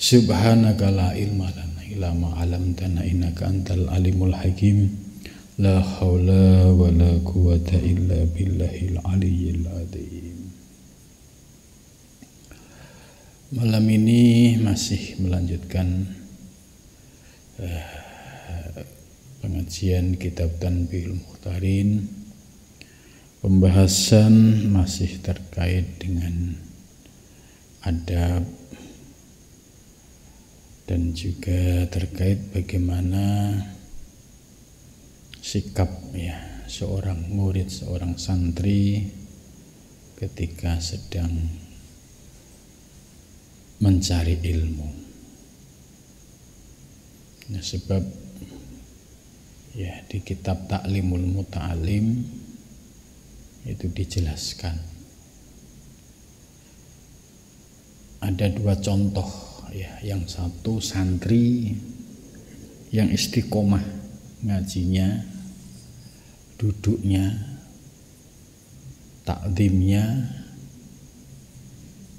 Subhanaka la ilma lana illa ma 'allamtana innaka antal alimul hakim. La haula wa la quwata illa billahil aliyyil adzim. Malam ini masih melanjutkan pengajian kitab Tanbihul Mukhtarin. Pembahasan masih terkait dengan adab dan juga terkait bagaimana sikap seorang murid, seorang santri ketika sedang mencari ilmu. Nah, sebab di kitab Ta'limul Muta'alim itu dijelaskan ada dua contoh, yang satu santri yang istiqomah ngajinya, duduknya, takdimnya,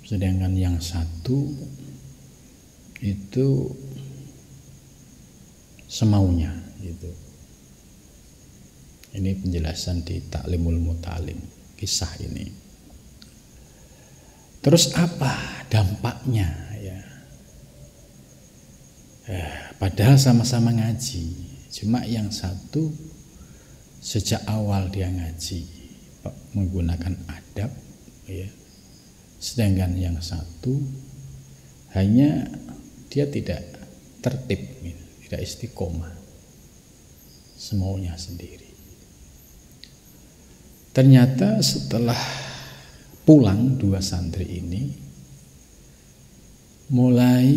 sedangkan yang satu itu semaunya gitu. Ini penjelasan di Ta'limul Muta'alim, kisah ini. Terus apa dampaknya padahal sama-sama ngaji, cuma yang satu sejak awal dia ngaji menggunakan adab, sedangkan yang satu hanya dia tidak tertib, tidak istiqomah, semaunya sendiri. Ternyata setelah pulang dua santri ini mulai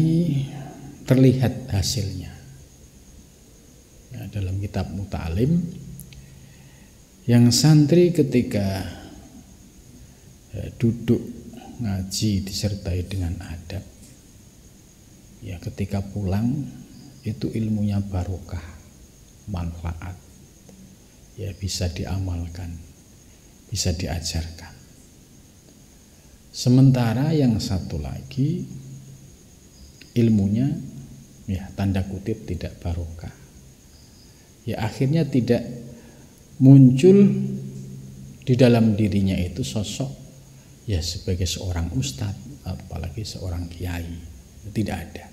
terlihat hasilnya. Dalam kitab Muta'alim, yang santri ketika duduk ngaji disertai dengan adab, ketika pulang itu ilmunya barokah, manfaat, bisa diamalkan, bisa diajarkan. Sementara yang satu lagi ilmunya tanda kutip tidak barokah, akhirnya tidak muncul di dalam dirinya itu sosok sebagai seorang ustadz, apalagi seorang kiai, tidak ada,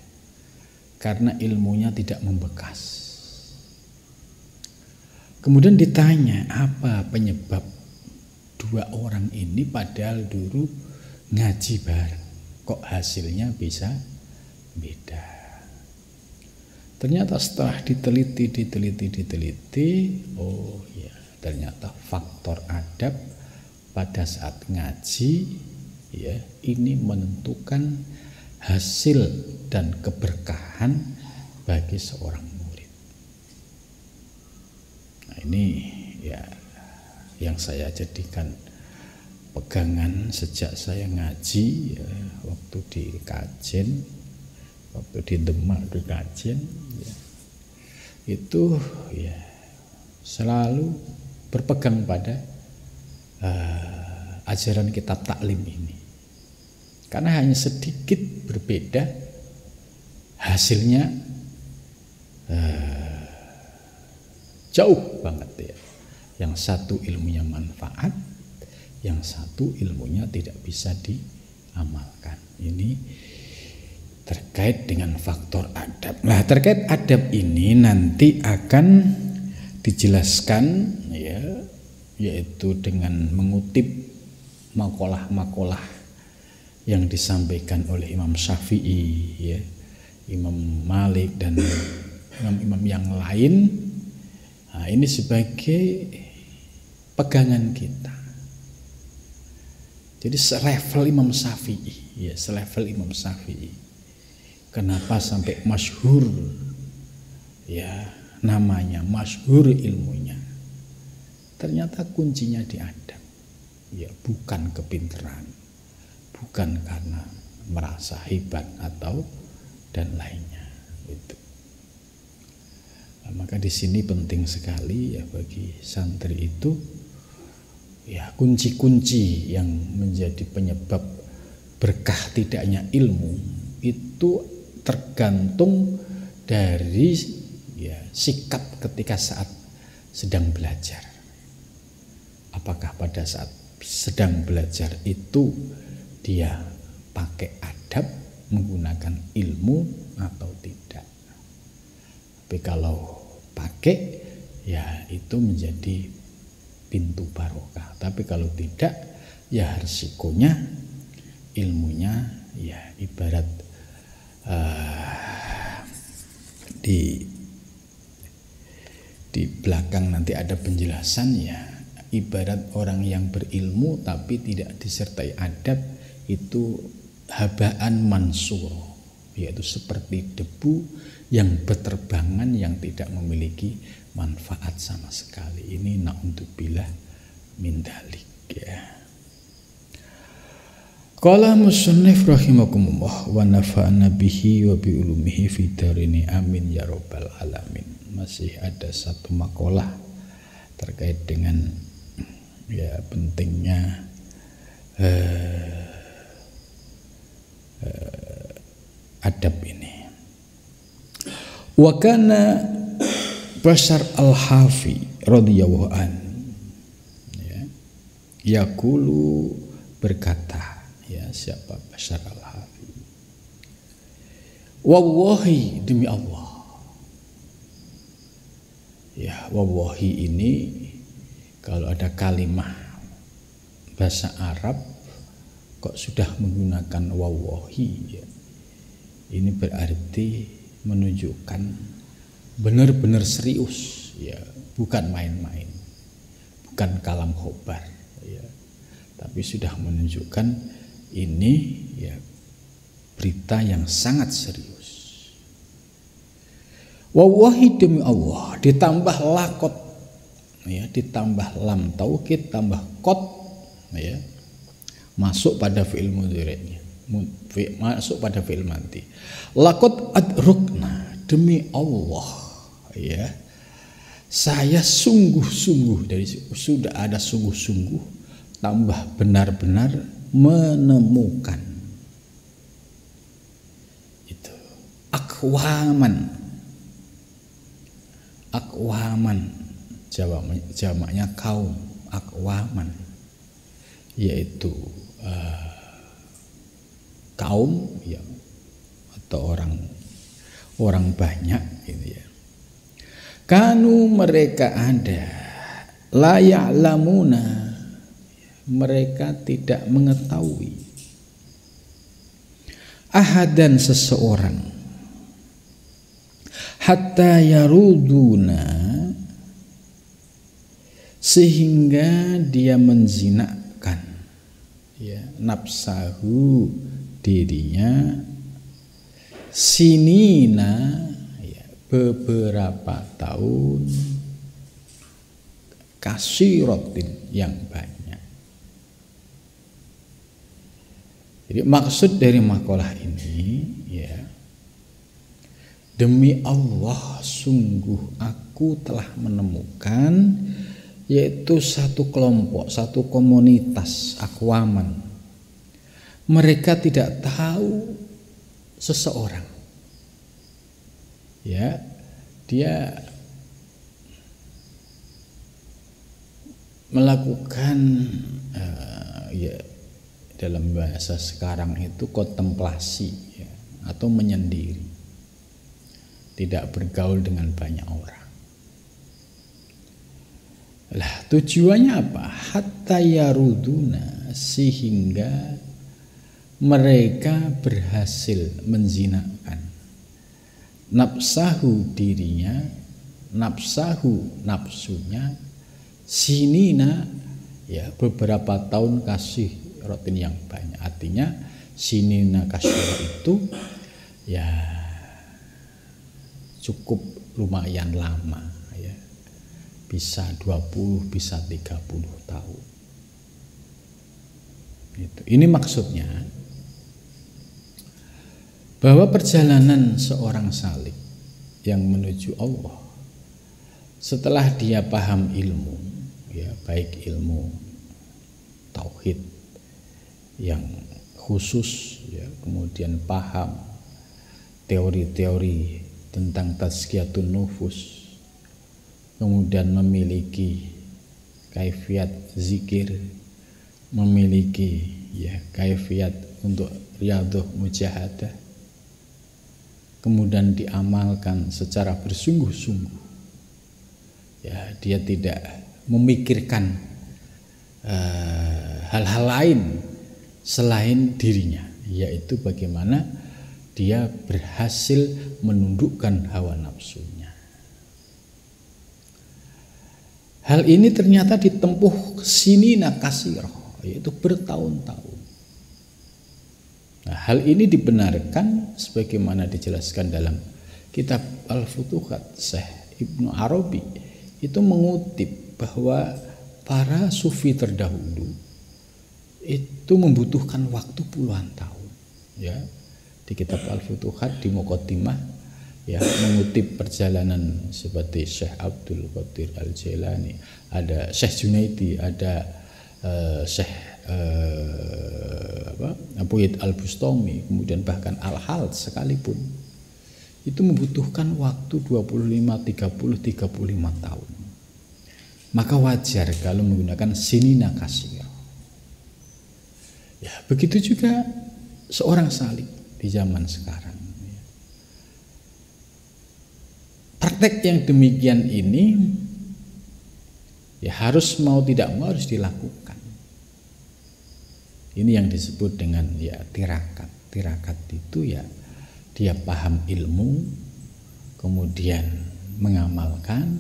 karena ilmunya tidak membekas. Kemudian ditanya apa penyebab dua orang ini padahal dulu ngaji bareng, kok hasilnya bisa beda. Ternyata setelah diteliti, ternyata faktor adab pada saat ngaji ini menentukan hasil dan keberkahan bagi seorang murid. Nah, ini yang saya jadikan pegangan sejak saya ngaji, waktu di Kajen, waktu di Demak di Kajen, itu selalu berpegang pada ajaran kitab taklim ini, karena hanya sedikit berbeda hasilnya jauh banget. Yang satu ilmunya manfaat, yang satu ilmunya tidak bisa diamalkan. Ini terkait dengan faktor adab. Nah, terkait adab ini nanti akan dijelaskan yaitu dengan mengutip makalah-makalah yang disampaikan oleh Imam Syafi'i, Imam Malik dan imam-imam yang lain. Nah, ini sebagai pegangan kita. Jadi selevel Imam Syafi'i, selevel Imam Syafi'i. Kenapa sampai masyhur namanya, masyhur ilmunya? Ternyata kuncinya di adab. Bukan kepintaran, bukan karena merasa hebat atau dan lainnya. Itu. Nah, maka di sini penting sekali bagi santri itu kunci-kunci yang menjadi penyebab berkah tidaknya ilmu itu tergantung dari ya sikap ketika saat sedang belajar. Apakah pada saat sedang belajar itu dia pakai adab, menggunakan ilmu atau tidak. Tapi kalau pakai, ya itu menjadi pintu barokah. Tapi kalau tidak, ya resikonya ilmunya ya ibarat di belakang nanti ada penjelasan, ya ibarat orang yang berilmu tapi tidak disertai adab, itu habaan mansur, yaitu seperti debu yang berterbangan yang tidak memiliki manfaat sama sekali. Ini na'udzubillah min dzalik, ya. Qala musannif rahimakumullah wa nafa'ana bihi wa bi ulumihi fi darini amin ya rabbal alamin. Masih ada satu makalah terkait dengan ya pentingnya adab ini. Wa kana Bashar al-Hafi radhiyallahu an ya yaqulu berkata, ya siapa Bashar al-Hafi, wallahi demi Allah. Ya wallahi ini kalau ada kalimah bahasa Arab kok sudah menggunakan wallahi, ya, ini berarti menunjukkan benar-benar serius, ya, bukan main-main, bukan kalam khobar, ya, tapi sudah menunjukkan ini ya berita yang sangat serius. Wallahi demi Allah, ditambah lakot, ya, ditambah lam taukid, tambah kot, ya, masuk pada fi'il mudhari'nya, masuk pada fi'il madhi. Lakot adrukna, demi Allah, ya, saya sungguh-sungguh, dari sudah ada sungguh-sungguh, tambah benar-benar menemukan itu akwaman jamaknya kaum, akwaman yaitu kaum, ya, atau orang banyak gitu, ya. Kanu mereka ada, la ya'lamuna, mereka tidak mengetahui, ahadan seseorang, hatta yaruduna, sehingga dia menzinakkan, ya, nafsahu, dirinya, sinina, ya, beberapa tahun, kasirotin, yang banyak. Jadi maksud dari makalah ini, ya, demi Allah sungguh aku telah menemukan, yaitu satu kelompok, satu komunitas akwaman. Mereka tidak tahu seseorang, ya, dia melakukan ya dalam bahasa sekarang itu kontemplasi, ya, atau menyendiri, tidak bergaul dengan banyak orang. Lah tujuannya apa? Hatta yaruduna, sehingga mereka berhasil menzinakkan nafsahu, dirinya, nafsahu, nafsunya, sinina, ya, beberapa tahun kasih rotin yang banyak. Artinya sinina kasih itu ya cukup lumayan lama, ya, bisa 20, bisa 30 tahun. Ini maksudnya bahwa perjalanan seorang salik yang menuju Allah, setelah dia paham ilmu, ya, baik ilmu tauhid yang khusus, ya, kemudian paham teori-teori tentang tazkiyatun nufus, kemudian memiliki kaifiat zikir, memiliki kaifiat untuk riyadhah mujahadah, kemudian diamalkan secara bersungguh-sungguh, dia tidak memikirkan hal-hal lain selain dirinya, yaitu bagaimana dia berhasil menundukkan hawa nafsunya. Hal ini ternyata ditempuh sinina katsirah, yaitu bertahun-tahun. Nah, hal ini dibenarkan sebagaimana dijelaskan dalam kitab Al-Futuhat. Syekh Ibnu Arabi itu mengutip bahwa para sufi terdahulu itu membutuhkan waktu puluhan tahun, di kitab Al-Futuhat di Muqaddimah mengutip perjalanan seperti Syekh Abdul Qadir Al-Jailani, ada Syekh Junaidi, ada Syekh Abu Yazid Al-Bustami, kemudian bahkan Al-Hal sekalipun itu membutuhkan waktu 25, 30, 35 tahun. Maka wajar kalau menggunakan sinina katsirah. Begitu juga seorang salik di zaman sekarang. Praktek yang demikian ini harus mau tidak mau harus dilakukan. Ini yang disebut dengan tirakat. Tirakat itu dia paham ilmu, kemudian mengamalkan,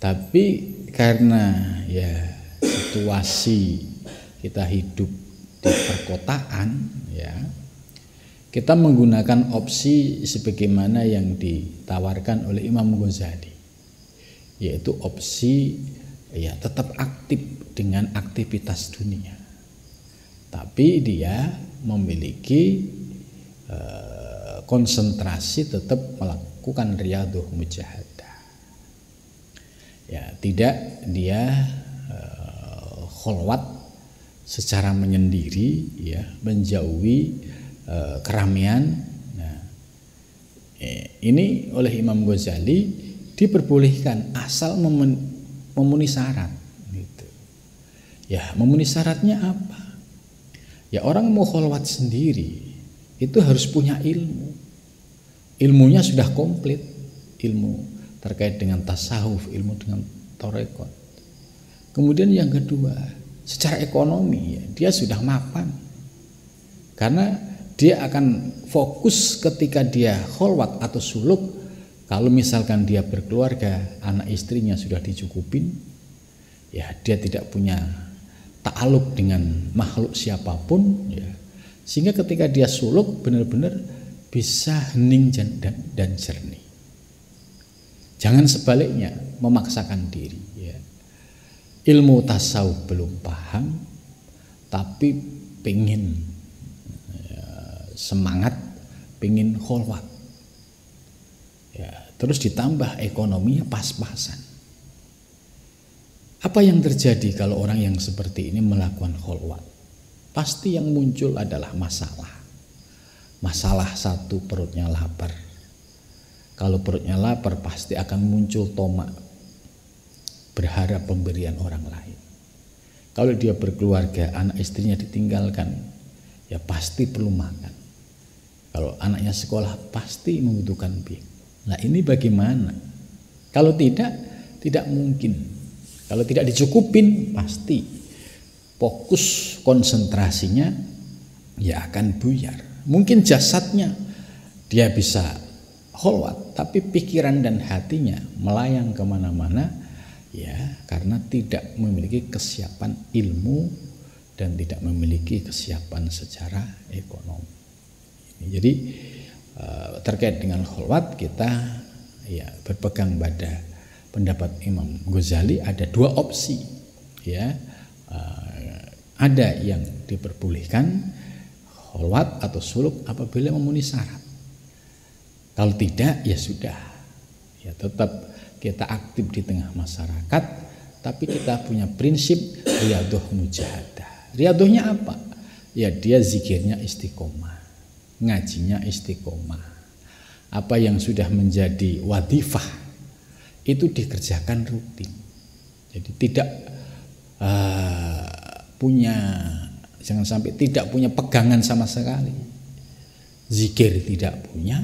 tapi karena situasi kita hidup di perkotaan, kita menggunakan opsi sebagaimana yang ditawarkan oleh Imam Ghazali, yaitu opsi tetap aktif dengan aktivitas dunia, tapi dia memiliki konsentrasi tetap melakukan riyadhah mujahadah. Tidak dia kholwat secara menyendiri, menjauhi keramaian. Ini oleh Imam Ghazali diperbolehkan asal memenuhi syarat. Memenuhi syaratnya apa? Orang mau kholwat sendiri itu harus punya ilmu. Ilmunya sudah komplit, ilmu terkait dengan tasawuf, ilmu dengan tarekat. Kemudian yang kedua, secara ekonomi dia sudah mapan, karena dia akan fokus ketika dia kholwat atau suluk. Kalau misalkan dia berkeluarga, anak istrinya sudah dicukupin, dia tidak punya ta'aluk dengan makhluk siapapun, sehingga ketika dia suluk benar-benar bisa hening dan jernih. Jangan sebaliknya memaksakan diri. Ilmu tasawuf belum paham, tapi pengen semangat, pengen kholwat. Terus ditambah ekonominya pas-pasan. Apa yang terjadi kalau orang yang seperti ini melakukan kholwat? Pasti yang muncul adalah masalah. Masalah satu, perutnya lapar. Kalau perutnya lapar pasti akan muncul tomak, berharap pemberian orang lain. Kalau dia berkeluarga, anak istrinya ditinggalkan, pasti perlu makan. Kalau anaknya sekolah pasti membutuhkan biaya. Nah, ini bagaimana? Kalau tidak mungkin. Kalau tidak dicukupin, pasti fokus konsentrasinya akan buyar. Mungkin jasadnya dia bisa kholwat, tapi pikiran dan hatinya melayang kemana-mana, karena tidak memiliki kesiapan ilmu dan tidak memiliki kesiapan secara ekonomi. Jadi terkait dengan kholwat kita berpegang pada pendapat Imam Ghazali, ada dua opsi. Ada yang diperbolehkan kholwat atau suluk apabila memenuhi syarat. Kalau tidak, sudah, tetap kita aktif di tengah masyarakat, tapi kita punya prinsip riyadhah mujahadah. Riyadhahnya apa? Dia zikirnya istiqomah. ngajinya istiqomah. Apa yang sudah menjadi wadhifah itu dikerjakan rutin. Jadi tidak jangan sampai tidak punya pegangan sama sekali. Zikir tidak punya,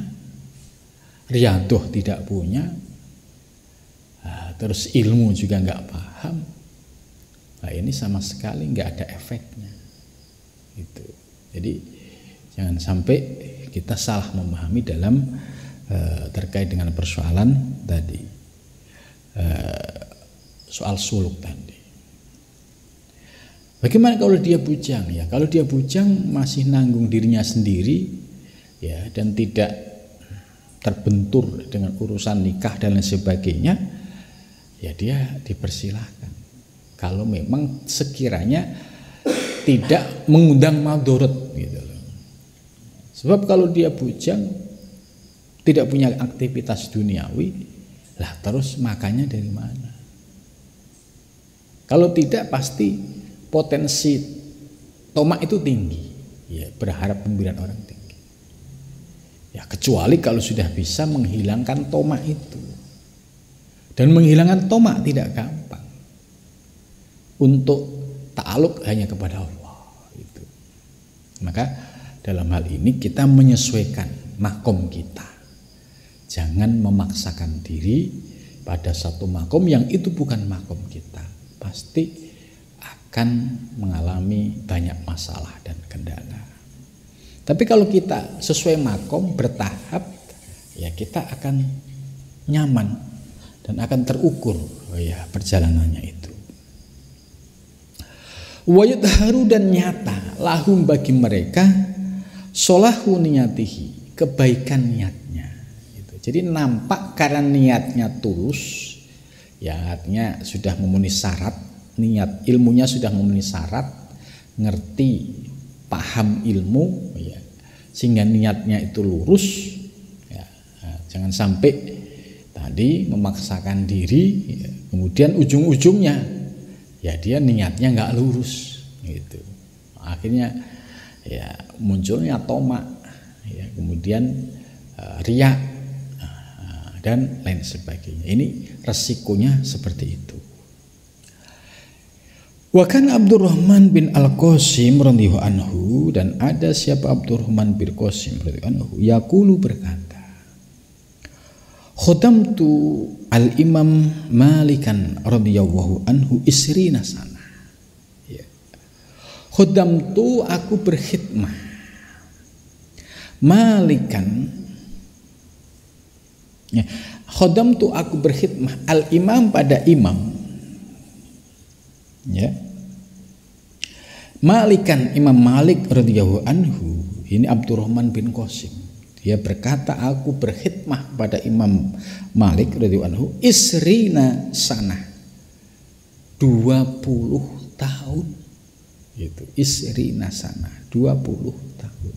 riyadhah tidak punya, terus ilmu juga nggak paham. Nah, ini sama sekali nggak ada efeknya. Gitu. Jadi jangan sampai kita salah memahami dalam terkait dengan persoalan tadi, soal suluk tadi. Bagaimana kalau dia bujang? Ya, kalau dia bujang masih nanggung dirinya sendiri, ya, dan tidak terbentur dengan urusan nikah dan lain sebagainya, ya dia dipersilahkan. Kalau memang sekiranya tidak mengundang madharat gitu loh. Sebab kalau dia bujang tidak punya aktivitas duniawi, lah terus makannya dari mana? Kalau tidak pasti potensi tomak itu tinggi, ya, berharap pemberian orang tinggi. Ya, kecuali kalau sudah bisa menghilangkan tomak itu. Dan menghilangkan tomak tidak gampang. Untuk ta'aluk hanya kepada Allah itu. Maka dalam hal ini kita menyesuaikan makom kita. Jangan memaksakan diri pada satu makom yang itu bukan makom kita. Pasti akan mengalami banyak masalah dan kendala. Tapi kalau kita sesuai makom bertahap, ya kita akan nyaman dan akan terukur, ya, perjalanannya itu. Wa yadharu, dan nyata lahum bagi mereka solahu niyatihi, kebaikan niatnya. Gitu. Jadi nampak karena niatnya tulus, ya, artinya sudah memenuhi syarat. Niat ilmunya sudah memenuhi syarat, ngerti, paham ilmu, ya, sehingga niatnya itu lurus, ya. Nah, jangan sampai tadi memaksakan diri, ya, kemudian ujung-ujungnya ya dia niatnya nggak lurus, gitu. Akhirnya ya munculnya tomak, ya, kemudian riya dan lain sebagainya. Ini resikonya seperti itu. Wa kan Abdurrahman bin Al-Qasim radhiyallahu anhu, dan ada siapa Abdurrahman bin Qasim radhiyallahu anhu, yaqulu berkata, khodamtu al-Imam Malikan radhiyallahu anhu isrina sana. Ya. Khodamtu, aku berkhidmah, Malikan, ya, khodamtu, aku berkhidmah, al-Imam, pada imam, ya, Malikan, Imam Malik radhiyallahu anhu. Ini Abdurrahman bin Qasim, dia berkata, aku berkhidmah pada Imam Malik radhiyallahu anhu isrina sana, 20 tahun. Itu isrina sana, 20 tahun.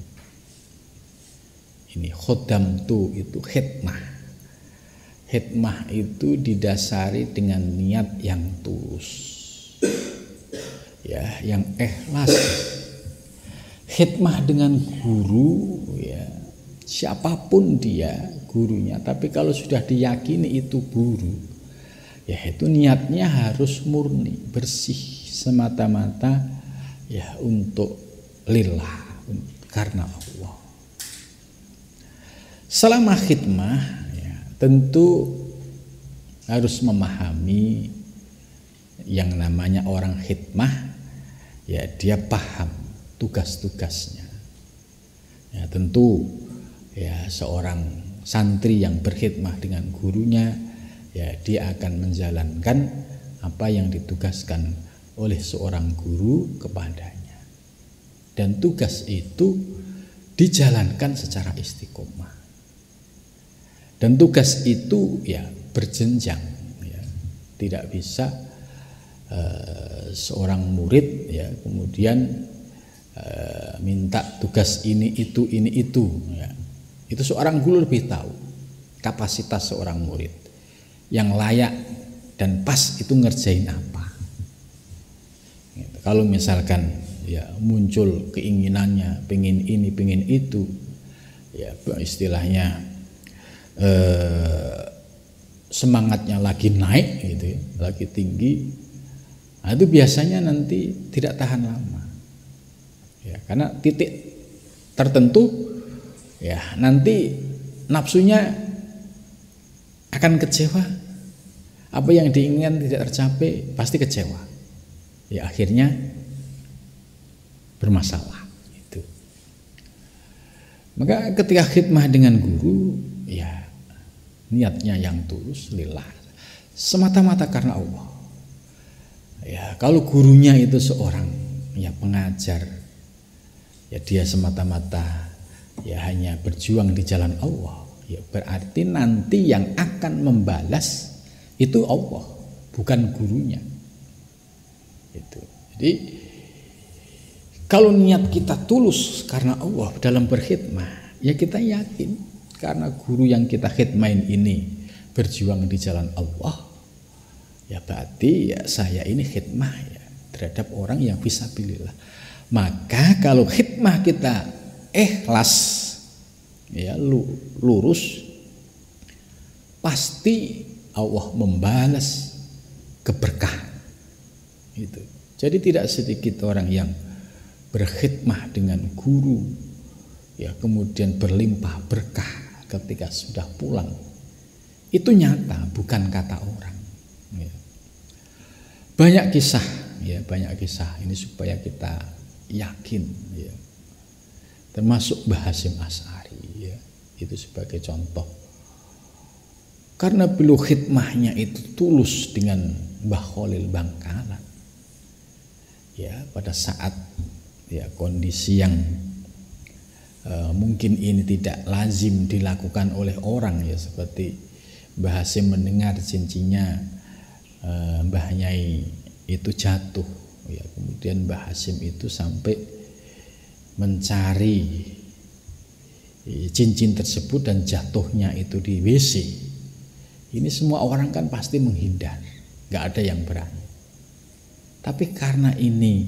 Ini khodamtu itu khidmah. Khidmah itu didasari dengan niat yang tulus, ya, yang ikhlas. Khidmah dengan guru, ya, siapapun dia gurunya, tapi kalau sudah diyakini itu guru, ya itu niatnya harus murni, bersih, semata-mata, ya, untuk lillah, karena Allah. Selama khidmah, ya, tentu harus memahami yang namanya orang khidmah, ya, dia paham tugas-tugasnya. Ya, tentu, ya, seorang santri yang berkhidmah dengan gurunya, ya, dia akan menjalankan apa yang ditugaskan oleh seorang guru kepadanya. Dan tugas itu dijalankan secara istiqomah. Dan tugas itu, ya, berjenjang, ya. Tidak bisa seorang murid, ya, kemudian minta tugas ini itu, ya. Itu seorang guru lebih tahu kapasitas seorang murid yang layak dan pas itu ngerjain apa. Kalau misalkan, ya, muncul keinginannya pengen ini pengen itu, ya istilahnya semangatnya lagi naik gitu ya, lagi tinggi, nah, itu biasanya nanti tidak tahan lama ya, karena titik tertentu ya nanti nafsunya akan kecewa, apa yang diinginkan tidak tercapai pasti kecewa ya, akhirnya bermasalah itu. Maka ketika khidmah dengan guru ya niatnya yang tulus lillah, semata-mata karena Allah ya. Kalau gurunya itu seorang ya pengajar ya, dia semata-mata ya hanya berjuang di jalan Allah ya, berarti nanti yang akan membalas itu Allah, bukan gurunya itu. Jadi kalau niat kita tulus karena Allah dalam berkhidmah, ya kita yakin karena guru yang kita khidmain ini berjuang di jalan Allah, ya berarti ya saya ini khidmah ya terhadap orang yang fisabilillah. Maka kalau khidmah kita ikhlas ya lurus, pasti Allah membalas keberkahan itu. Jadi tidak sedikit orang yang berkhidmah dengan guru ya kemudian berlimpah berkah ketika sudah pulang. Itu nyata, bukan kata orang ya. Banyak kisah ya, banyak kisah ini supaya kita yakin ya. Termasuk Mbah Hasyim Asy'ari ya, itu sebagai contoh. Karena beliau khidmahnya itu tulus dengan Mbah Khalil Bangkalan ya, pada saat ya kondisi yang mungkin ini tidak lazim dilakukan oleh orang ya, seperti Mbah Hasyim mendengar cincinnya Mbah Nyai itu jatuh ya, kemudian Mbah Hasyim itu sampai mencari cincin tersebut dan jatuhnya itu di WC. Ini semua orang kan pasti menghindar, gak ada yang berani. Tapi karena ini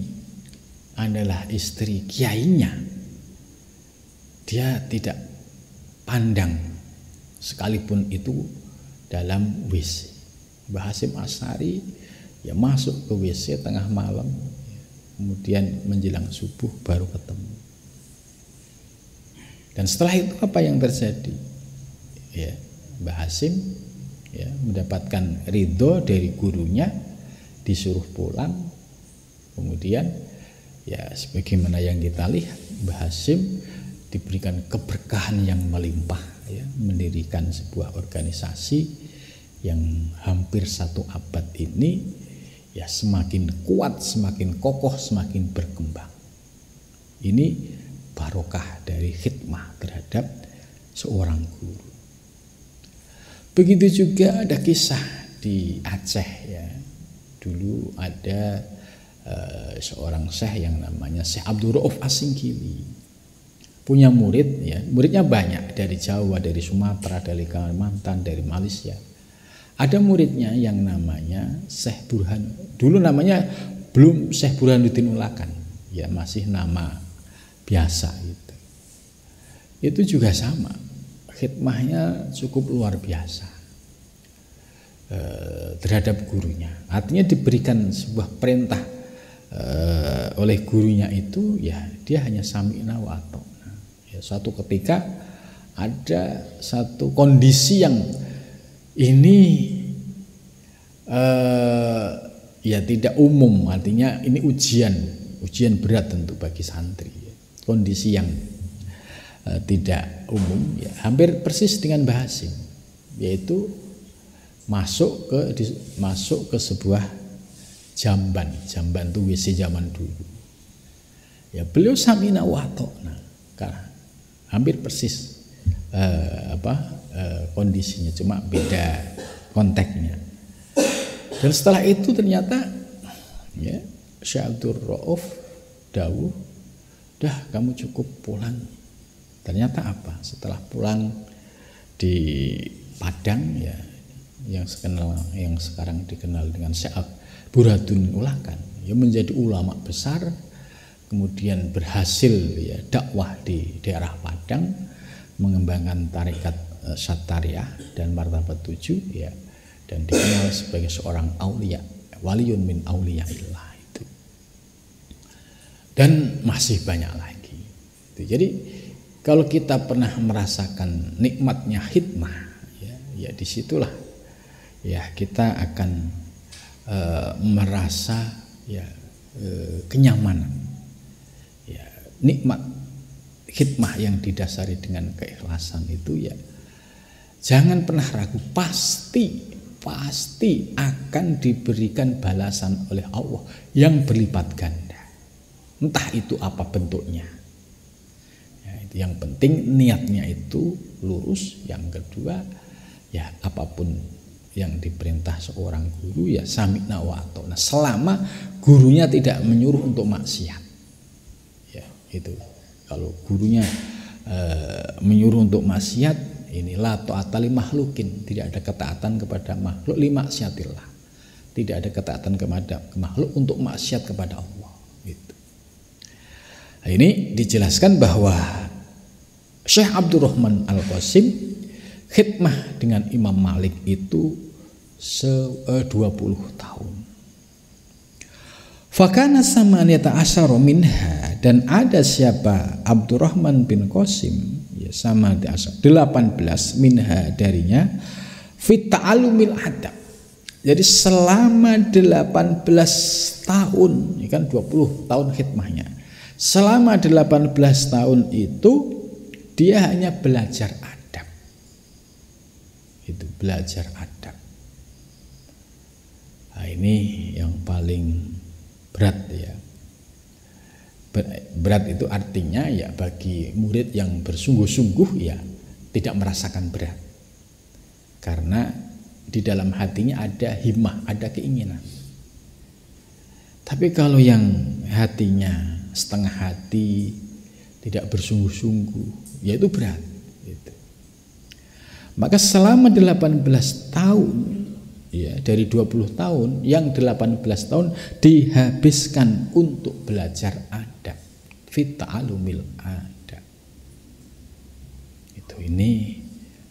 adalah istri kiainya, dia tidak pandang sekalipun itu dalam WC. Mbah Hasyim Asy'ari ya masuk ke WC tengah malam, kemudian menjelang subuh baru ketemu. Dan setelah itu apa yang terjadi? Ya, Mbah Hasyim ya mendapatkan ridho dari gurunya, disuruh pulang. Kemudian ya sebagaimana yang kita lihat, Mbah Hasyim diberikan keberkahan yang melimpah ya, mendirikan sebuah organisasi yang hampir 1 abad ini ya semakin kuat, semakin kokoh, semakin berkembang. Ini barokah dari khidmah terhadap seorang guru. Begitu juga ada kisah di Aceh ya. Dulu ada seorang syekh yang namanya Syekh Abdul Rauf Asingkili. Punya murid ya, muridnya banyak dari Jawa, dari Sumatera, dari Kalimantan, dari Malaysia. Ada muridnya yang namanya Syekh Burhan. Dulu namanya belum Syekh Burhanuddin Ulakan, ya masih nama biasa itu. Itu juga sama, khidmahnya cukup luar biasa terhadap gurunya. Artinya diberikan sebuah perintah oleh gurunya itu ya dia hanya sami'na wa ata'na. Ya, suatu ketika ada satu kondisi yang ini ya tidak umum, artinya ini ujian berat tentu bagi santri. Kondisi yang tidak umum ya, hampir persis dengan Mbah Hasyim, yaitu masuk ke sebuah jamban itu WC zaman dulu. Ya beliau sami'na wa ata'na, hampir persis kondisinya, cuma beda konteksnya. Dan setelah itu ternyata ya Syekh Abdul Rauf dawuh, dah kamu cukup pulang. Ternyata apa? Setelah pulang di Padang ya, yang sekarang dikenal dengan Syekh Burhanuddin Ulakan, ya menjadi ulama besar, kemudian berhasil ya dakwah di daerah Padang, mengembangkan tarekat Sattariyah dan martabat 7 ya, dan dikenal sebagai seorang aulia, waliyun min auliyaillah itu. Dan masih banyak lagi. Jadi kalau kita pernah merasakan nikmatnya khidmah ya disitulah ya kita akan merasa ya kenyamanan ya, nikmat khidmah yang didasari dengan keikhlasan itu ya jangan pernah ragu, pasti akan diberikan balasan oleh Allah yang berlipat ganda, entah itu apa bentuknya ya, itu yang penting niatnya itu lurus. Yang kedua ya apapun yang diperintah seorang guru ya sami'na wa ata'na, selama gurunya tidak menyuruh untuk maksiat ya. Itu kalau gurunya menyuruh untuk maksiat, inilah ta'ata li makhlukin, tidak ada ketaatan kepada makhluk li maksiatillah, tidak ada ketaatan kepada makhluk untuk maksiat kepada Allah gitu. Nah, ini dijelaskan bahwa Syekh Abdurrahman Al-Qasim khidmah dengan Imam Malik itu 20 tahun. Fakana samaniyata asyara minha, dan ada siapa Abdurrahman bin Qasim ya sama 18 minha darinya fit ta'allumil adab. Jadi selama 18 tahun, ya kan 20 tahun khidmahnya. Selama 18 tahun itu dia hanya belajar adab. Itu belajar adab. Nah, ini yang paling berat ya. Berat itu artinya ya bagi murid yang bersungguh-sungguh ya tidak merasakan berat, karena di dalam hatinya ada himmah, ada keinginan. Tapi kalau yang hatinya setengah hati, tidak bersungguh-sungguh, ya itu berat gitu. Maka selama 18 tahun ya, dari 20 tahun, yang 18 tahun dihabiskan untuk belajar adab, fit ta'allumil adab. Itu ini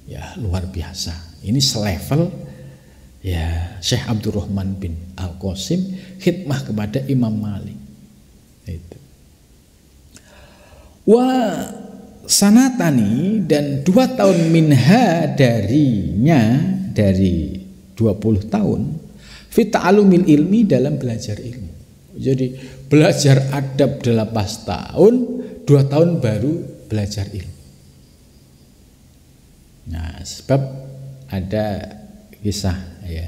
ya luar biasa. Ini selevel ya Syekh Abdurrahman bin Al-Qasim khidmah kepada Imam Malik. Itu. Wa sanatani, dan 2 tahun minha darinya, dari 20 tahun fit ta'allumil ilmi, dalam belajar ilmu. Jadi belajar adab 18 tahun, 2 tahun baru belajar ilmu. Nah, sebab ada kisah ya,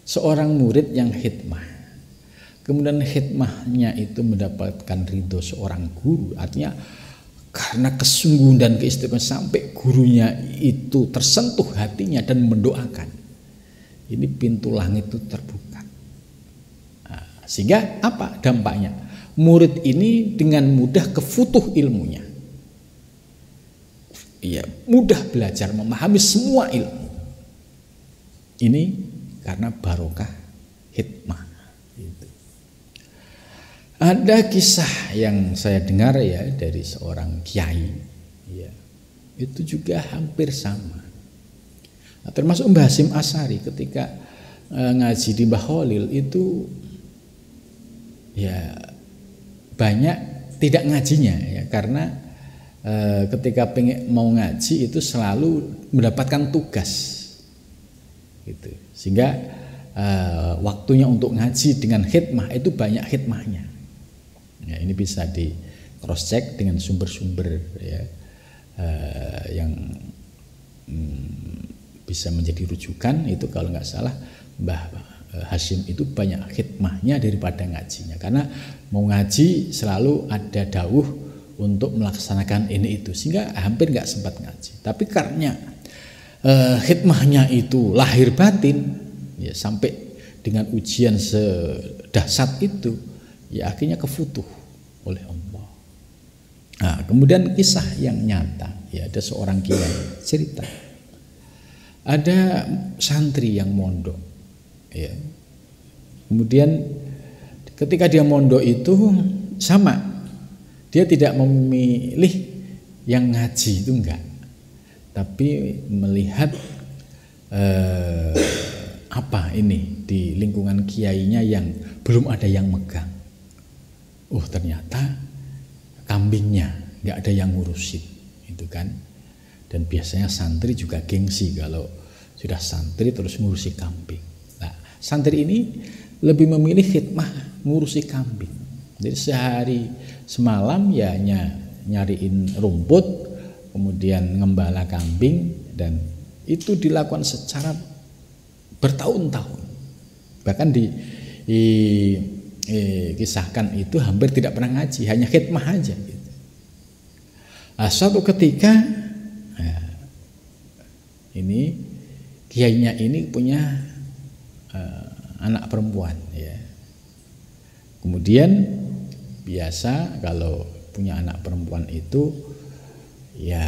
seorang murid yang khidmah, kemudian khidmahnya itu mendapatkan ridho seorang guru, artinya karena kesungguhan dan keistiqomahan sampai gurunya itu tersentuh hatinya dan mendoakan. Ini pintu langit itu terbuka. Nah, sehingga apa dampaknya? Murid ini dengan mudah kefutuh ilmunya. Iya, mudah belajar, memahami semua ilmu. Ini karena barokah khidmah. Gitu. Ada kisah yang saya dengar ya dari seorang kiai. Ya, itu juga hampir sama. Nah, termasuk Mbah Hasyim Asy'ari ketika ngaji di Mbah Khalil itu ya banyak tidak ngajinya ya, karena ketika mau ngaji itu selalu mendapatkan tugas gitu, sehingga waktunya untuk ngaji dengan khidmah itu banyak khidmahnya ya. Ini bisa di cross check dengan sumber-sumber ya yang bisa menjadi rujukan. Itu kalau nggak salah Mbah Hasyim itu banyak khidmahnya daripada ngajinya, karena mau ngaji selalu ada dawuh untuk melaksanakan ini itu, sehingga hampir nggak sempat ngaji. Tapi karena khidmahnya itu lahir batin ya, sampai dengan ujian sedahsyat itu ya akhirnya kefutuh oleh Allah. Nah, kemudian kisah yang nyata ya, ada seorang kiai cerita, ada santri yang mondok ya. Kemudian ketika dia mondok itu sama, dia tidak memilih yang ngaji itu enggak. tapi melihat apa ini di lingkungan kiainya yang belum ada yang megang. Ternyata kambingnya nggak ada yang ngurusin, itu kan. Dan biasanya santri juga gengsi kalau sudah santri terus ngurusi kambing. Nah, santri ini lebih memilih khidmah ngurusi kambing. Jadi sehari semalam ya nyariin rumput, kemudian ngembala kambing, dan itu dilakukan secara bertahun-tahun. Bahkan kisahkan itu hampir tidak pernah ngaji, hanya khidmah aja gitu. Suatu ketika ini kiainya ini punya anak perempuan ya. Kemudian biasa kalau punya anak perempuan itu ya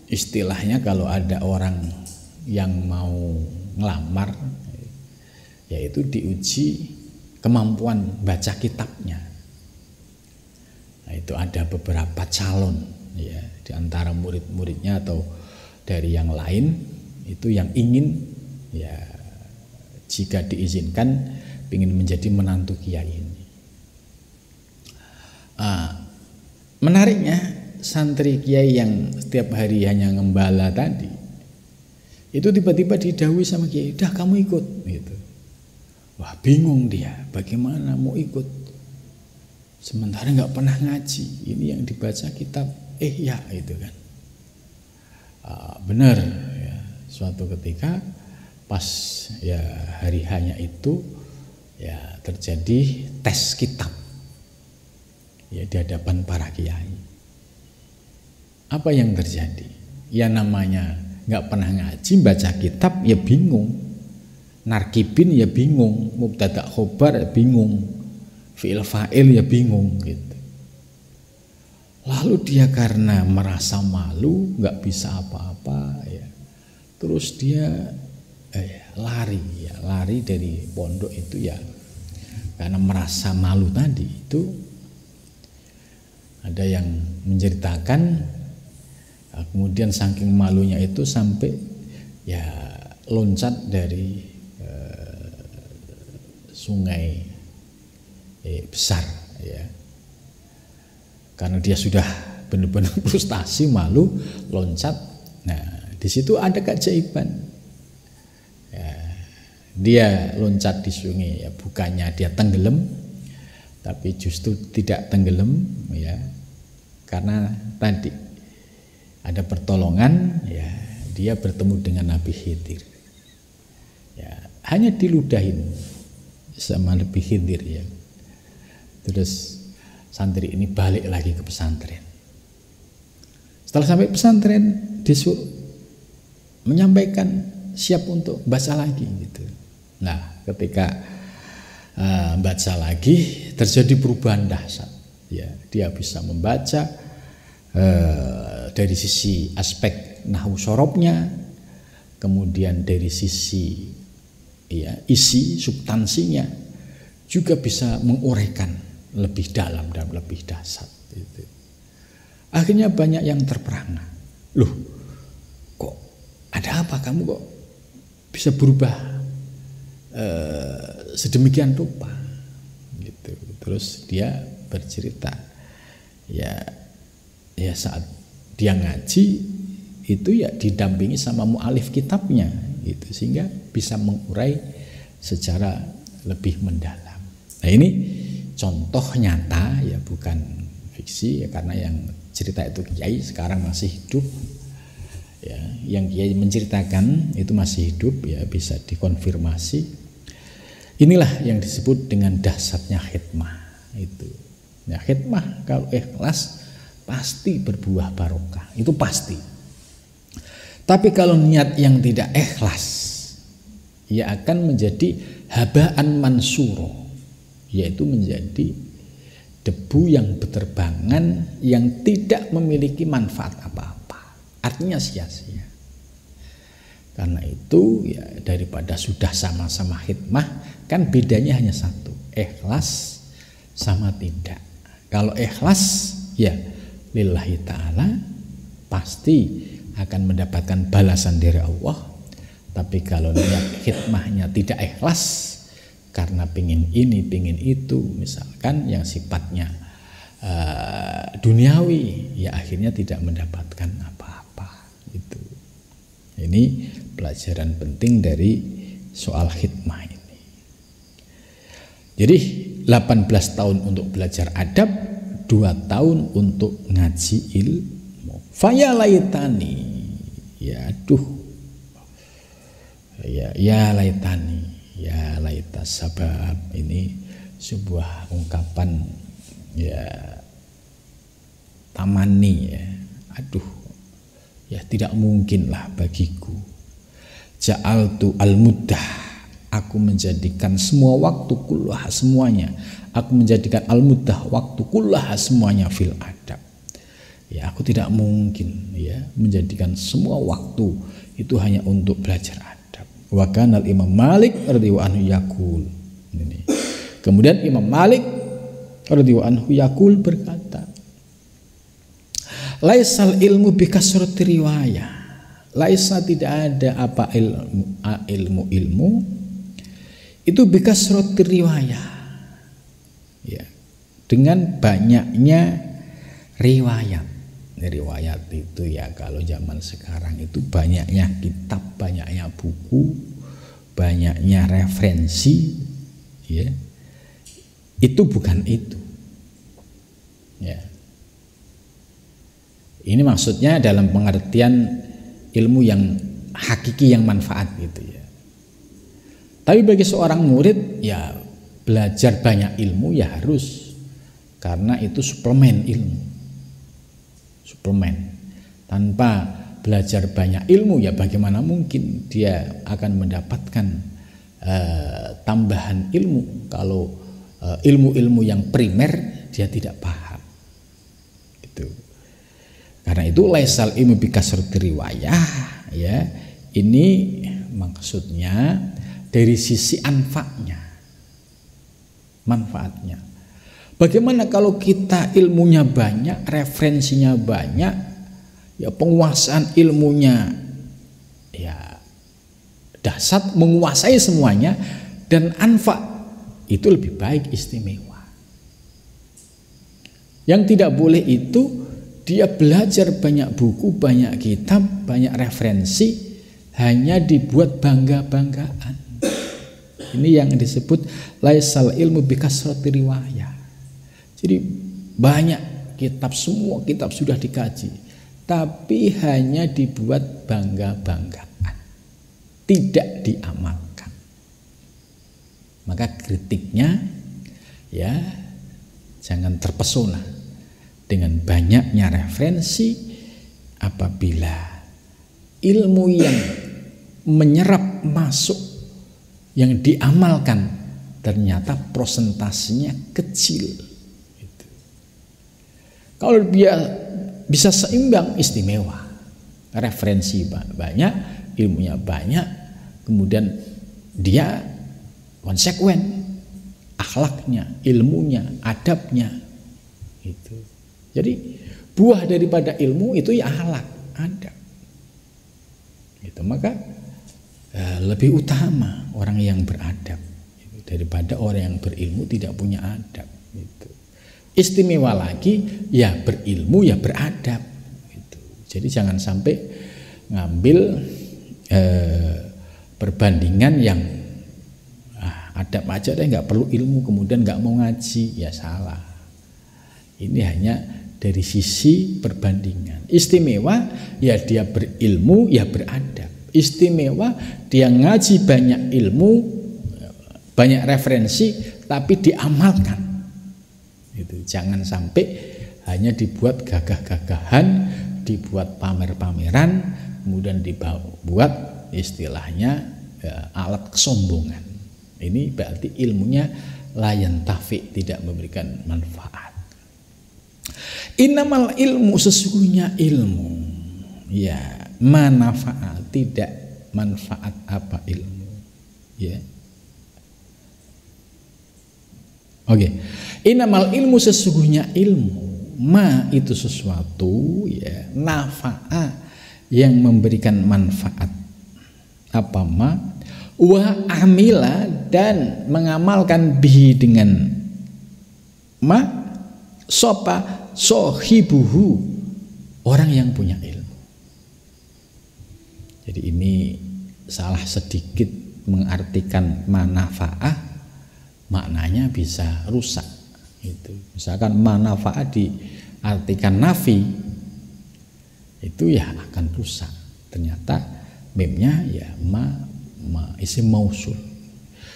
istilahnya kalau ada orang yang mau ngelamar yaitu diuji kemampuan baca kitabnya. Nah, itu ada beberapa calon ya di antara murid-muridnya atau dari yang lain itu yang ingin ya jika diizinkan ingin menjadi menantu kiai ini. Menariknya santri kiai yang setiap hari hanya ngembala tadi itu tiba-tiba didhawuhi sama kiai, "Dah kamu ikut," gitu. Wah, bingung dia, bagaimana mau ikut? Sementara nggak pernah ngaji, ini yang dibaca kitab ya itu kan. Benar ya, suatu ketika pas ya hari hanya itu ya terjadi tes kitab ya di hadapan para kiai. Apa yang terjadi? Ya namanya nggak pernah ngaji, baca kitab ya bingung. Narkibin ya bingung, mubtada khobar ya bingung, fi'il fa'il ya bingung gitu. Lalu dia karena merasa malu, nggak bisa apa-apa ya, terus dia lari dari pondok itu ya karena merasa malu tadi. Itu ada yang menceritakan kemudian saking malunya itu sampai ya loncat dari sungai besar ya, karena dia sudah benar-benar frustasi, malu, loncat. Nah di situ ada keajaiban ya, dia loncat di sungai ya, bukannya dia tenggelam tapi justru tidak tenggelam ya, karena tadi ada pertolongan ya, dia bertemu dengan Nabi Khidir ya, hanya diludahin sama Nabi Khidir ya. Terus santri ini balik lagi ke pesantren. Setelah sampai pesantren disuruh menyampaikan siap untuk baca lagi gitu. Nah ketika baca lagi terjadi perubahan dahsyat ya, dia bisa membaca dari sisi aspek nahwu sorobnya, kemudian dari sisi ya, isi substansinya juga bisa menguraikan lebih dalam dan lebih dahsyat gitu. Akhirnya banyak yang terperangah, loh kok ada apa, kamu kok bisa berubah sedemikian rupa gitu. Terus dia bercerita ya saat dia ngaji itu ya didampingi sama mu'alif kitabnya gitu, sehingga bisa mengurai secara lebih mendalam. Nah ini contoh nyata ya, bukan fiksi ya, karena yang cerita itu kiai sekarang masih hidup ya, yang kiai menceritakan itu masih hidup ya, bisa dikonfirmasi. Inilah yang disebut dengan dahsyatnya khidmah itu. Nah khidmah kalau ikhlas pasti berbuah barokah, itu pasti. Tapi kalau niat yang tidak ikhlas, ia akan menjadi habaan mansuro, yaitu menjadi debu yang berterbangan yang tidak memiliki manfaat apa-apa, artinya sia-sia. Karena itu ya daripada sudah sama-sama khidmah, kan bedanya hanya satu, ikhlas sama tidak. Kalau ikhlas ya lillahi ta'ala, pasti akan mendapatkan balasan dari Allah. Tapi kalau niat khidmahnya tidak ikhlas karena pingin ini, pingin itu, misalkan yang sifatnya duniawi, ya akhirnya tidak mendapatkan apa-apa. Itu. Ini pelajaran penting dari soal khidmah ini. Jadi 18 tahun untuk belajar adab, 2 tahun untuk ngaji ilmu. Faya laitani, ya aduh, ya laitani, ya laita sabab. Ini sebuah ungkapan ya tamani ya. Aduh, ya tidak mungkinlah bagiku. Ja'altu al-muddah, aku menjadikan semua waktu kullah semuanya. Aku menjadikan al-muddah waktu kullah semuanya fil adab. Ya, aku tidak mungkin ya menjadikan semua waktu itu hanya untuk belajar adab. Wa kana Imam Malik radhiyallahu anhu yaqul. Ini. Kemudian Imam Malik radhiyallahu anhu yaqul berkata, laisal ilmu bi kasrati riwayah. Laisa tidak ada apa ilmu itu bi kasrati riwayah. Ya, dengan banyaknya riwayat. Riwayat itu ya kalau zaman sekarang itu banyaknya kitab, banyaknya buku, banyaknya referensi, ya. Itu bukan itu. Ya. Ini maksudnya dalam pengertian ilmu yang hakiki, yang manfaat gitu ya. Tapi bagi seorang murid ya belajar banyak ilmu ya harus, karena itu suplemen ilmu. Suplemen. Tanpa belajar banyak ilmu ya bagaimana mungkin dia akan mendapatkan tambahan ilmu kalau ilmu-ilmu yang primer dia tidak paham. Itu. Karena itu laisal ilmu bi kasrati riwayah ya. Ini maksudnya dari sisi manfaatnya. Bagaimana kalau kita ilmunya banyak, referensinya banyak, ya penguasaan ilmunya ya dahsyat, menguasai semuanya, dan anfa itu lebih baik, istimewa. Yang tidak boleh itu dia belajar banyak buku, banyak kitab, banyak referensi, hanya dibuat bangga-banggaan. Ini yang disebut laisal ilmu bi kasrati riwayah. Jadi banyak kitab, semua kitab sudah dikaji, tapi hanya dibuat bangga-banggaan, tidak diamalkan. Maka kritiknya ya jangan terpesona dengan banyaknya referensi apabila ilmu yang menyerap masuk yang diamalkan ternyata prosentasenya kecil. Kalau dia bisa seimbang, istimewa, referensi banyak, ilmunya banyak, kemudian dia konsekuen, akhlaknya, ilmunya, adabnya, itu. Jadi buah daripada ilmu itu ya akhlak, adab. Itu maka lebih utama orang yang beradab daripada orang yang berilmu tidak punya adab. Itu. Istimewa lagi ya berilmu ya beradab gitu. Jadi jangan sampai ngambil perbandingan yang adab aja deh nggak perlu ilmu kemudian nggak mau ngaji, ya salah. Ini hanya dari sisi perbandingan. Istimewa ya dia berilmu ya beradab. Istimewa dia ngaji banyak ilmu, banyak referensi tapi diamalkan. Itu jangan sampai hanya dibuat gagah-gagahan, dibuat pamer-pameran, kemudian dibuat istilahnya alat kesombongan. Ini berarti ilmunya layan tafi, tidak memberikan manfaat. Innamal ilmu, sesungguhnya ilmu ya manfaat, tidak manfaat apa ilmu ya. Oke. Innamal ilmu, sesungguhnya ilmu ma itu sesuatu ya, nafa'a yang memberikan manfaat. Apa ma? Wa amila dan mengamalkan bihi dengan ma sopa sohibuhu orang yang punya ilmu. Jadi ini salah sedikit mengartikan manafa'ah, maknanya bisa rusak. Itu misalkan manafa'ah diartikan nafi, itu ya akan rusak. Ternyata memnya ya ma isim mausul.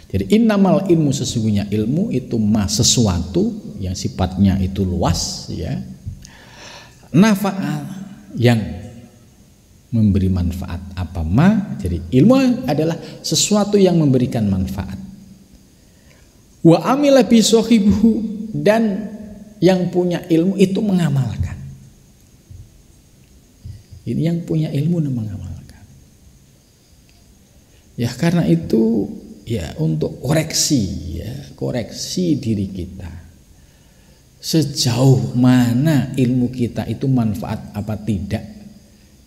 Jadi innamal ilmu, sesungguhnya ilmu itu ma sesuatu yang sifatnya itu luas ya. Nafa'a yang memberi manfaat. Apa ma? Jadi ilmu adalah sesuatu yang memberikan manfaat. Wa amila bi sahibihi, dan yang punya ilmu itu mengamalkan. Ini yang punya ilmu dan mengamalkan. Ya karena itu ya untuk koreksi ya, koreksi diri kita. Sejauh mana ilmu kita itu manfaat apa tidak,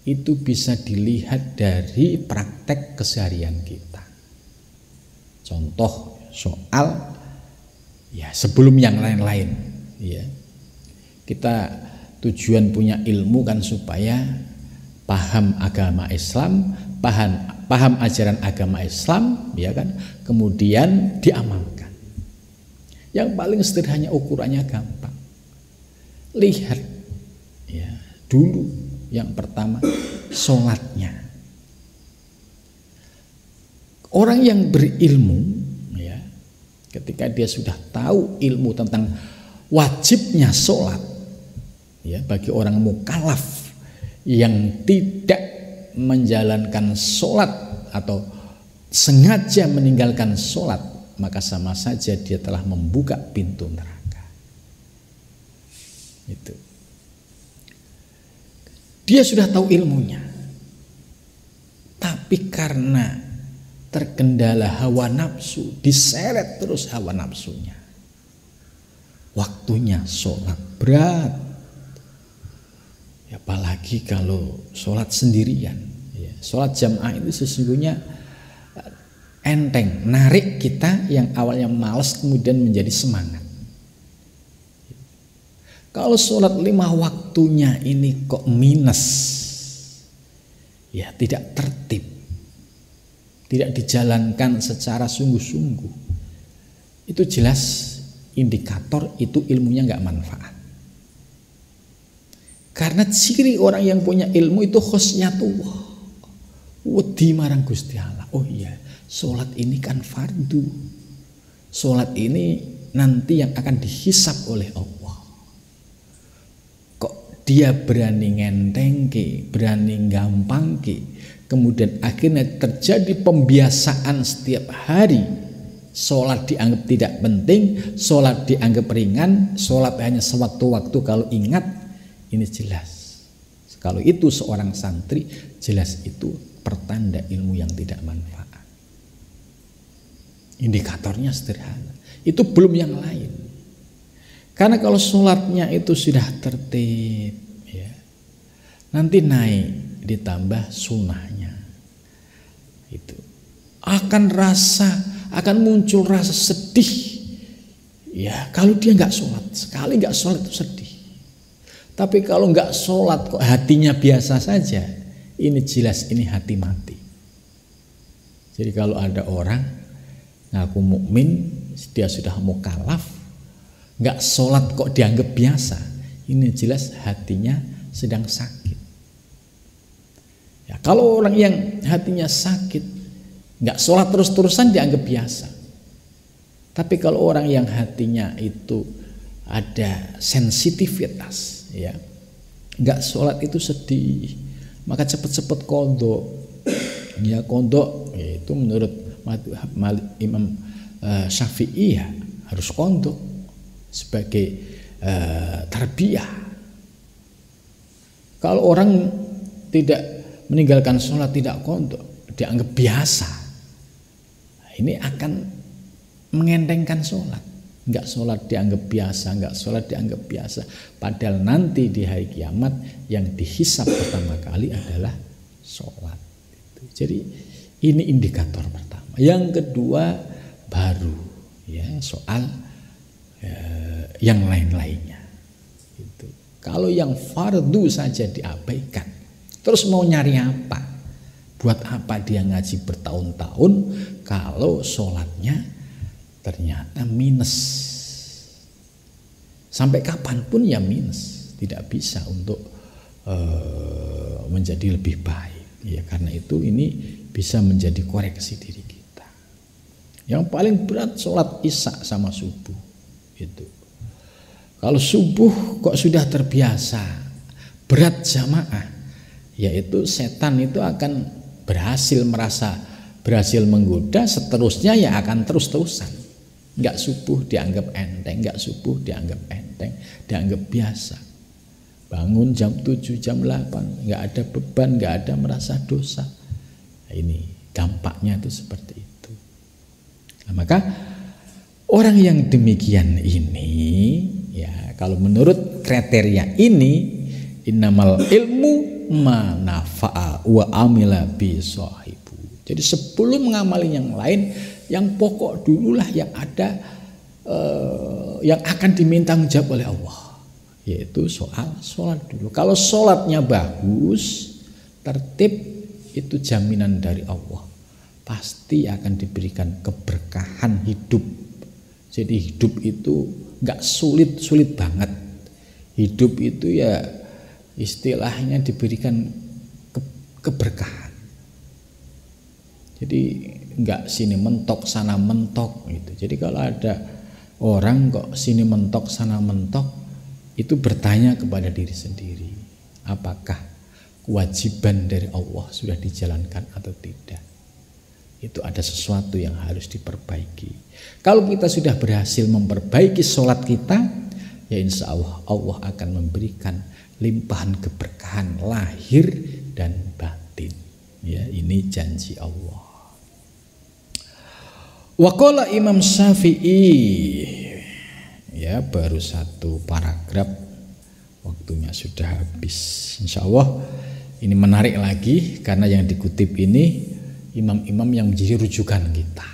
itu bisa dilihat dari praktek keseharian kita. Contoh soal ya sebelum yang lain-lain ya. Kita tujuan punya ilmu kan supaya paham agama Islam, paham ajaran agama Islam ya kan, kemudian diamalkan. Yang paling sederhana ukurannya gampang. Lihat ya, dulu yang pertama sholatnya. Orang yang berilmu ya, ketika dia sudah tahu ilmu tentang wajibnya sholat ya, bagi orang mukallaf yang tidak menjalankan sholat atau sengaja meninggalkan sholat, maka sama saja dia telah membuka pintu neraka. Itu. Dia sudah tahu ilmunya, tapi karena terkendala hawa nafsu, diseret terus hawa nafsunya. Waktunya sholat berat, apalagi kalau sholat sendirian. Sholat jamaah itu sesungguhnya enteng, narik kita yang awalnya malas kemudian menjadi semangat. Kalau sholat 5 waktunya ini kok minus, ya tidak tertib, tidak dijalankan secara sungguh-sungguh, itu jelas indikator itu ilmunya nggak manfaat. Karena ciri orang yang punya ilmu itu khusnyatullah, wedi marang Gusti Allah. Oh iya, sholat ini kan fardu, sholat ini nanti yang akan dihisab oleh Allah. Dia berani ngentengke, berani gampangke, kemudian akhirnya terjadi pembiasaan setiap hari. Sholat dianggap tidak penting, sholat dianggap ringan, sholat hanya sewaktu-waktu kalau ingat. Ini jelas, kalau itu seorang santri, jelas itu pertanda ilmu yang tidak manfaat. Indikatornya sederhana, itu belum yang lain. Karena kalau sholatnya itu sudah tertib ya, nanti naik ditambah sunnahnya, itu akan muncul rasa sedih ya. Kalau dia nggak sholat, sekali nggak sholat itu sedih. Tapi kalau nggak sholat kok hatinya biasa saja, ini jelas ini hati mati. Jadi kalau ada orang ngaku mukmin, dia sudah mukallaf, nggak sholat kok dianggap biasa, ini jelas hatinya sedang sakit. Ya, kalau orang yang hatinya sakit, nggak sholat terus-terusan dianggap biasa. Tapi kalau orang yang hatinya itu ada sensitivitas, ya, nggak sholat itu sedih, maka cepet-cepet qodho. Ya qodho itu menurut Imam Syafi'i ya, harus qodho sebagai tarbiyah. Kalau orang tidak meninggalkan sholat, tidak qodho, dianggap biasa, ini akan mengentengkan sholat. Enggak sholat dianggap biasa, enggak sholat dianggap biasa. Padahal nanti di hari kiamat yang dihisab pertama kali adalah sholat. Jadi ini indikator pertama. Yang kedua baru ya soal yang lain-lainnya. Itu. Kalau yang fardu saja diabaikan, terus mau nyari apa? Buat apa dia ngaji bertahun-tahun kalau sholatnya ternyata minus? Sampai kapanpun ya minus, tidak bisa untuk menjadi lebih baik. Ya karena itu ini bisa menjadi koreksi diri kita. Yang paling berat sholat isya sama subuh itu. Kalau subuh kok sudah terbiasa berat jamaah, yaitu setan itu akan berhasil menggoda, seterusnya ya akan terus-terusan. Enggak subuh dianggap enteng, enggak subuh dianggap enteng, dianggap biasa. Bangun jam 7, jam 8, enggak ada beban, enggak ada merasa dosa. Nah, ini dampaknya itu seperti itu. Nah, maka orang yang demikian ini ya kalau menurut kriteria ini innamal ilmu manafa'a wa amila bi sahibu. Jadi sebelum mengamali yang lain, yang pokok dululah yang ada yang akan diminta menjawab oleh Allah, yaitu soal sholat dulu. Kalau sholatnya bagus, tertib, itu jaminan dari Allah. Pasti akan diberikan keberkahan hidup. Jadi hidup itu nggak sulit banget. Hidup itu ya istilahnya diberikan keberkahan. Jadi nggak sini mentok sana mentok gitu. Jadi kalau ada orang kok sini mentok sana mentok, itu bertanya kepada diri sendiri, apakah kewajiban dari Allah sudah dijalankan atau tidak. Itu ada sesuatu yang harus diperbaiki. Kalau kita sudah berhasil memperbaiki sholat kita, ya insya Allah Allah akan memberikan limpahan keberkahan lahir dan batin. Ya, ini janji Allah. Waqala Imam Syafi'i, ya baru satu paragraf, waktunya sudah habis. Insya Allah ini menarik lagi karena yang dikutip ini imam-imam yang menjadi rujukan kita.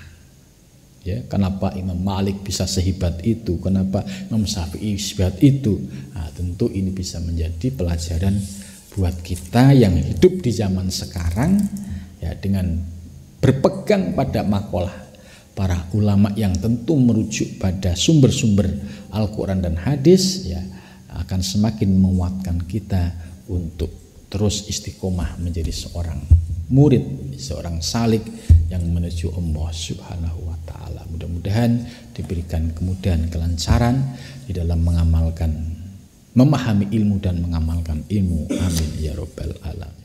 Ya, kenapa Imam Malik bisa sehebat itu? Kenapa Imam Syafi'i sehebat itu? Nah, tentu ini bisa menjadi pelajaran buat kita yang hidup di zaman sekarang, ya dengan berpegang pada makalah para ulama yang tentu merujuk pada sumber-sumber Al-Quran dan hadis, ya akan semakin menguatkan kita untuk terus istiqomah menjadi seorang murid, seorang salik yang menuju Allah Subhanahu wa ta'ala. Mudah-mudahan diberikan kemudahan, kelancaran di dalam mengamalkan, memahami ilmu dan mengamalkan ilmu. Amin ya rabbal alamin.